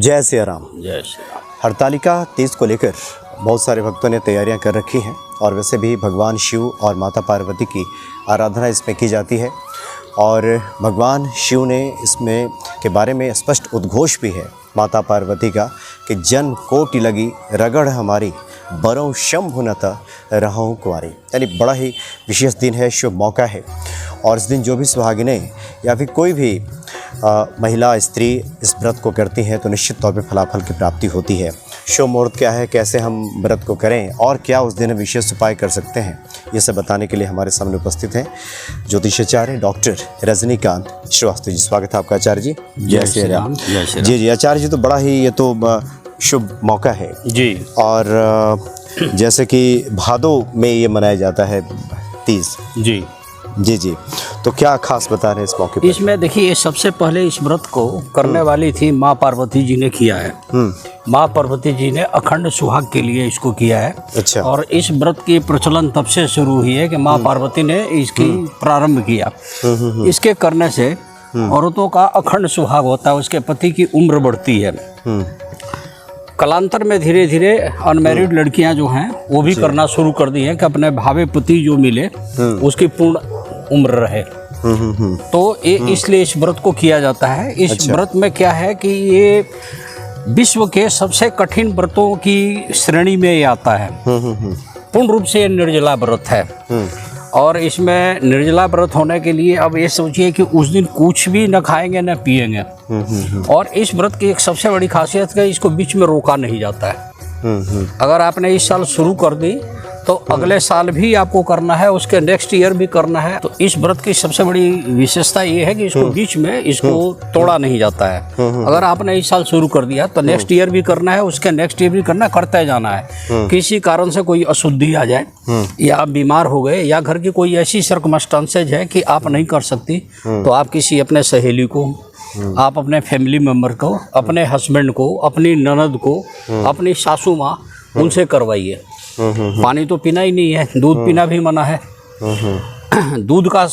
जय श्री राम। जय श्री राम। हरतालिका तीज को लेकर बहुत सारे भक्तों ने तैयारियां कर रखी हैं और वैसे भी भगवान शिव और माता पार्वती की आराधना इसमें की जाती है और भगवान शिव ने इसमें के बारे में स्पष्ट उद्घोष भी है माता पार्वती का कि जन्म कोटि लगी रगड़ हमारी बरों शंभु नत रहूं कुंवारी। यानी बड़ा ही विशेष दिन है, शुभ मौका है और इस दिन जो भी सुहागिनें या फिर कोई भी महिला स्त्री इस व्रत को करती हैं तो निश्चित तौर पे फलाफल की प्राप्ति होती है। शुभ मुहूर्त क्या है, कैसे हम व्रत को करें और क्या उस दिन विशेष उपाय कर सकते हैं, ये सब बताने के लिए हमारे सामने उपस्थित हैं ज्योतिषाचार्य डॉक्टर रजनीकांत श्रीवास्तव जी। स्वागत है आपका आचार्य जी। जय श्री राम। जी जी आचार्य जी, तो बड़ा ही ये तो शुभ मौका है जी। और जैसे कि भादो में ये मनाया जाता है तीज। जी जी जी, तो क्या खास बता रहे हैं इस मौके पर? इसमें देखिए, सबसे पहले इस व्रत को करने वाली थी माँ पार्वती जी ने किया है। माँ पार्वती जी ने अखंड सुहाग के लिए इसको किया है। अच्छा। और इस व्रत की प्रचलन तब से शुरू हुई है कि माँ पार्वती ने इसकी प्रारंभ किया। इसके करने से औरतों का अखंड सुहाग होता है, उसके पति की उम्र बढ़ती है। कालांतर में धीरे धीरे अनमैरिड लड़कियां जो हैं वो भी करना शुरू कर दी हैं कि अपने भावे पति जो मिले उसकी पूर्ण उम्र रहे। तो ये इसलिए इस व्रत को किया जाता है। इस व्रत में क्या है कि ये विश्व के सबसे कठिन व्रतों की श्रेणी में ये आता है। पूर्ण रूप से निर्जला व्रत है और इसमें निर्जला व्रत होने के लिए अब ये सोचिए कि उस दिन कुछ भी न खाएंगे न पिएंगे। और इस व्रत की एक सबसे बड़ी खासियत है, इसको बीच में रोका नहीं जाता है। अगर आपने इस साल शुरू कर दी तो अगले साल भी आपको करना है, उसके नेक्स्ट ईयर भी करना है। तो इस व्रत की सबसे बड़ी विशेषता ये है कि इसको बीच में इसको तोड़ा नहीं जाता है। अगर आपने इस साल शुरू कर दिया तो नेक्स्ट ईयर भी करना है, उसके नेक्स्ट ईयर भी करना है, करते जाना है। किसी कारण से कोई अशुद्धि आ जाए या आप बीमार हो गए या घर की कोई ऐसी सर्कमस्टांसेज है कि आप नहीं कर सकती, तो आप किसी अपने सहेली को, आप अपने फैमिली मेम्बर को, अपने हस्बैंड को, अपनी ननद को, अपनी सासू माँ, उनसे करवाइए। पानी तो पीना ही नहीं है, दूध पीना भी मना है। दूध का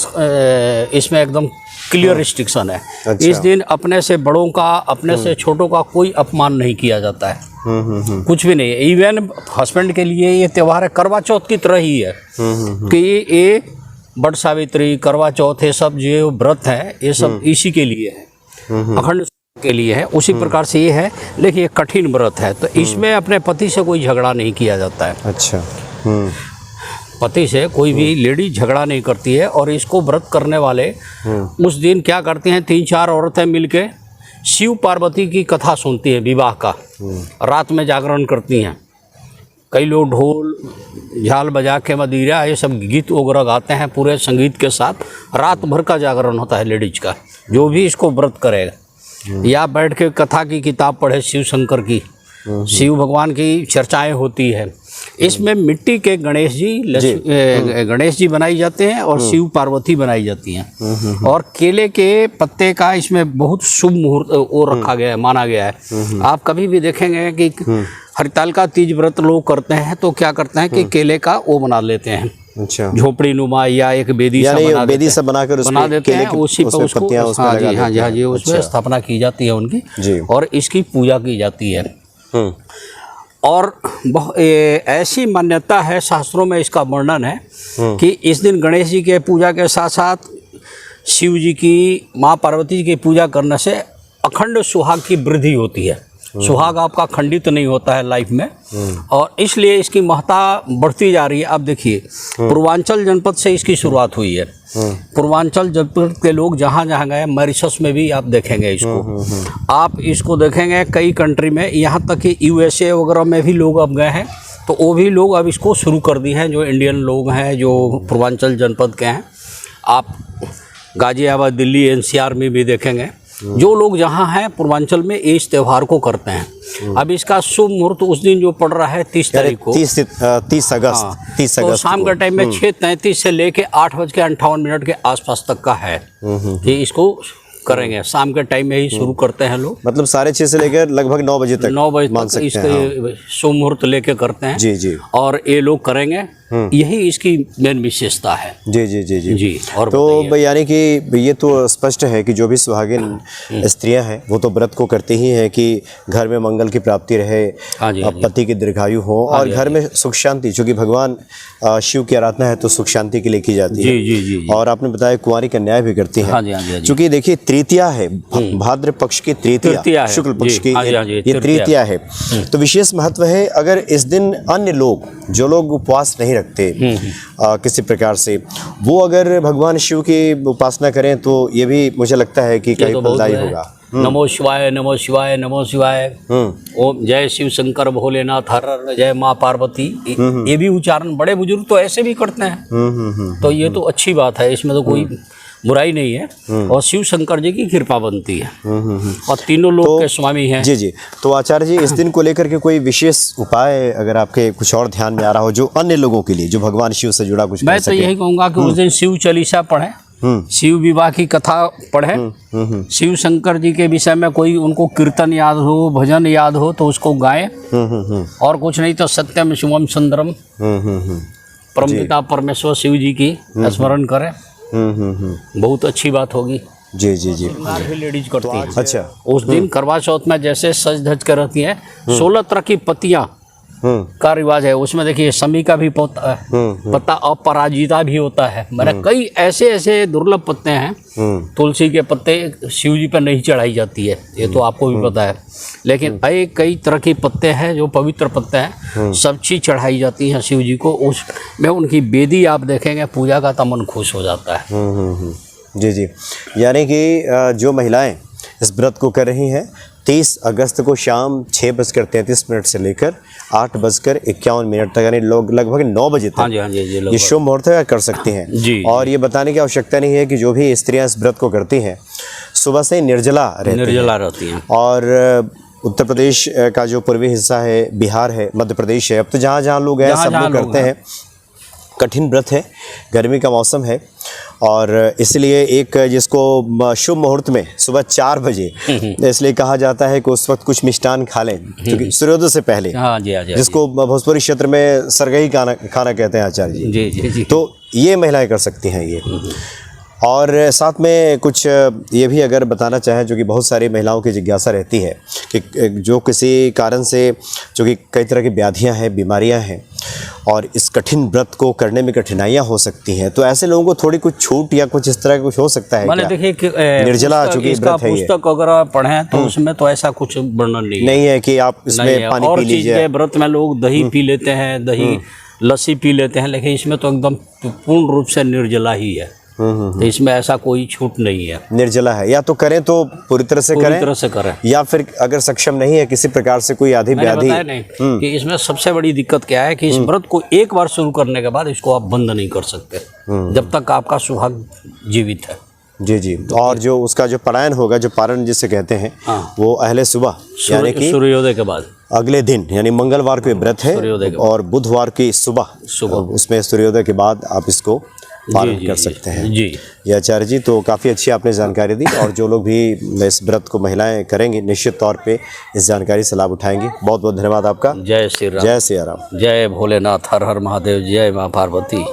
इसमें एकदम क्लियर रिस्ट्रिक्शन है। अच्छा। इस दिन अपने से बड़ों का, अपने से छोटों का कोई अपमान नहीं किया जाता है। कुछ भी नहीं है। इवन हस्बैंड के लिए ये त्यौहार है, करवा चौथ की तरह ही है कि ये बट सावित्री, करवा चौथ, ये सब जो व्रत है ये सब इसी के लिए है, अखंड के लिए है। उसी प्रकार से ये है, लेकिन ये कठिन व्रत है तो इसमें अपने पति से कोई झगड़ा नहीं किया जाता है। अच्छा। पति से कोई भी लेडी झगड़ा नहीं करती है। और इसको व्रत करने वाले उस दिन क्या करती हैं, 3-4 औरतें मिलके शिव पार्वती की कथा सुनती हैं, विवाह का। रात में जागरण करती हैं। कई लोग ढोल झाल बजा के, मदीरा, ये सब गीत वगैरह गाते हैं पूरे संगीत के साथ। रात भर का जागरण होता है लेडीज का। जो भी इसको व्रत करेगा या बैठ के कथा की किताब पढ़े, शिव शंकर की, शिव भगवान की चर्चाएं होती है। इसमें मिट्टी के गणेश जी बनाई जाते हैं और शिव पार्वती बनाई जाती हैं। और केले के पत्ते का इसमें बहुत शुभ मुहूर्त वो रखा गया है, माना गया है। आप कभी भी देखेंगे कि हरतालिका तीज व्रत लोग करते हैं तो क्या करते हैं कि केले का वो बना लेते हैं। अच्छा। झोपड़ी नुमा या एक बेदी सा बनाकर बना देते हैं, उसी पर उसको हाँ जी उसमें स्थापना की जाती है उनकी और इसकी पूजा की जाती है। और ऐसी मान्यता है, शास्त्रों में इसका वर्णन है कि इस दिन गणेश जी के पूजा के साथ साथ शिव जी की, माँ पार्वती जी की पूजा करने से अखंड सुहाग की वृद्धि होती है। सुहाग आपका खंडित नहीं होता है लाइफ में और इसलिए इसकी महत्ता बढ़ती जा रही है। अब देखिए, पूर्वांचल जनपद से इसकी शुरुआत हुई है। पूर्वांचल जनपद के लोग जहाँ जहाँ गए, मॉरिशस में भी आप देखेंगे इसको। आप इसको देखेंगे कई कंट्री में, यहाँ तक कि USA वगैरह में भी लोग अब गए हैं। तो वो भी लोग अब इसको शुरू कर दिए हैं, जो इंडियन लोग हैं, जो पूर्वांचल जनपद के हैं। आप गाजियाबाद, दिल्ली, NCR में भी देखेंगे जो लोग जहाँ हैं पूर्वांचल में इस त्यौहार को करते हैं। अब इसका शुभ मुहूर्त उस दिन जो पड़ रहा है 30 तारीख को, 30 अगस्त तो शाम के टाइम में 6:33 से लेके 8:58 के आसपास तक का है कि इसको करेंगे। शाम के टाइम में ही शुरू करते हैं लोग, मतलब 6:30 से लेकर लगभग 9 बजे तक, 9 बजे तक इसके शुभ मुहूर्त लेके करते हैं। जी जी। और ये लोग करेंगे यही इसकी मेन विशेषता है। जी जी जी जी जी। और तो बताइए। यानी कि ये तो स्पष्ट है कि जो भी सुहागिन स्त्रियां हैं वो तो व्रत को करती ही हैं कि घर में मंगल की प्राप्ति रहे, हाँ जी, हाँ जी। पति की दीर्घायु हो और घर में सुख शांति, चूँकि भगवान शिव की आराधना है तो सुख शांति के लिए की जाती है। जी जी जी जी। और आपने बताया कुंवारी कन्याएं भी करती हैं। हाँ जी, हाँ जी, हाँ जी। चूँकि देखिए तृतीया है, भाद्र पक्ष की तृतीया तृतीया, है। शुक्ल पक्ष जी, की हाँ जी, हाँ जी, ये तृतीया। तृतीया है, तो विशेष महत्व है। अगर इस दिन अन्य लोग, जो लोग उपवास नहीं रखते किसी प्रकार से, वो अगर भगवान शिव की उपासना करें तो ये भी मुझे लगता है कि कहीं तो बहुत फलदायी है। होगा। नमो शिवाय, नमो शिवाय, नमो शिवाय, ओम जय शिव शंकर भोलेनाथ, हर हर जय माँ पार्वती, ये भी उच्चारण बड़े बुजुर्ग तो ऐसे भी करते हैं। तो ये तो अच्छी बात है, इसमें तो कोई बुराई नहीं है। और शिव शंकर जी की कृपा बनती है और तीनों लोग के स्वामी हैं। जी जी। तो आचार्य जी, इस दिन को लेकर के कोई विशेष उपाय अगर आपके कुछ और ध्यान में आ रहा हो जो अन्य लोगों के लिए, जो भगवान शिव से जुड़ा कुछ मैं तो यही कहूँगा कि उस दिन शिव चालीसा पढ़ें, शिव विवाह की कथा पढ़ें, शिव शंकर जी के विषय में कोई उनको कीर्तन याद हो, भजन याद हो तो उसको गाएं, और कुछ नहीं तो सत्यम शिवम सुंदरम परमपिता परमेश्वर शिव जी की स्मरण करें। बहुत अच्छी बात होगी। जी जी जी। भी लेडीज करती हैं। अच्छा। उस दिन करवा चौथ में जैसे सज धज कर रहती हैं, 16 तरह की पत्तियां का रिवाज है। उसमें देखिए समी का भी पत्ता अपराजिता भी होता है। मैंने कई ऐसे ऐसे दुर्लभ पत्ते हैं। तुलसी के पत्ते शिव जी पर नहीं चढ़ाई जाती है, ये तो आपको भी पता है, लेकिन कई तरह के पत्ते हैं जो पवित्र पत्ते हैं, सब चीज़ चढ़ाई जाती हैं शिव जी को। उसमें उनकी वेदी आप देखेंगे, पूजा का तो मन खुश हो जाता है। जी जी। यानी कि जो महिलाएं इस व्रत को कर रही हैं, 30 अगस्त को शाम 6:33 से लेकर 8:51 तक, यानी लोग लगभग 9 बजे तक हाँ जी, हाँ जी, जी, ये शुभ मुहूर्त कर सकती हैं। जी। और ये बताने की आवश्यकता नहीं है कि जो भी स्त्रियां इस व्रत को करती हैं सुबह से निर्जला रहती हैं। और उत्तर प्रदेश का जो पूर्वी हिस्सा है, बिहार है, मध्य प्रदेश है, अब तो जहाँ जहाँ लोग हैं सब लोग करते हैं। कठिन व्रत है, गर्मी का मौसम है, और इसलिए एक जिसको शुभ मुहूर्त में सुबह 4 बजे इसलिए कहा जाता है कि उस वक्त कुछ मिष्टान खा लें, क्योंकि सूर्योदय से पहले, हाँ जी, हाँ जी, जिसको भोजपुरी क्षेत्र में सरगही खाना कहते हैं आचार्य जी। जी जी जी। तो ये महिलाएं कर सकती हैं ये। और साथ में कुछ ये भी अगर बताना चाहें, जो कि बहुत सारी महिलाओं की जिज्ञासा रहती है कि जो किसी कारण से, जो कि कई तरह की व्याधियां हैं, बीमारियां हैं, और इस कठिन व्रत को करने में कठिनाइयां हो सकती हैं, तो ऐसे लोगों को थोड़ी कुछ छूट या कुछ इस तरह का कुछ हो सकता है? मैंने देखिए कि निर्जला चूंकि व्रत है, पुस्तक अगर पढ़ें तो उसमें तो ऐसा कुछ वर्णन नहीं है कि आप इसमें पानी पी लीजिए। व्रत में लोग दही पी लेते हैं, दही लस्सी पी लेते हैं, लेकिन इसमें तो एकदम पूर्ण रूप से निर्जला ही है। तो इसमें ऐसा कोई छूट नहीं है, निर्जला है। या तो करें तो पूरी तरह से करें, या फिर अगर सक्षम नहीं है किसी प्रकार से कोई आधी व्याधि नहीं कि इसमें सबसे बड़ी दिक्कत क्या है कि इस व्रत को एक बार शुरू करने के बाद इसको आप बंद नहीं कर सकते जब तक आपका सौभाग्य जीवित है। जी जी। और जो उसका जो पारायण होगा, जो पारण जिसे कहते हैं, वो अहले सुबह यानी कि सूर्योदय के बाद, अगले दिन यानी मंगलवार को व्रत है, और बुधवार की सुबह उसमें सूर्योदय के बाद आप इसको पालन कर सकते हैं। जी ये आचार्य जी, तो काफ़ी अच्छी आपने जानकारी दी, और जो लोग भी इस व्रत को महिलाएं करेंगी निश्चित तौर पे इस जानकारी से लाभ उठाएंगी। बहुत बहुत धन्यवाद आपका। जय श्री राम। जय श्री राम। जय भोलेनाथ, हर हर महादेव, जय माँ पार्वती।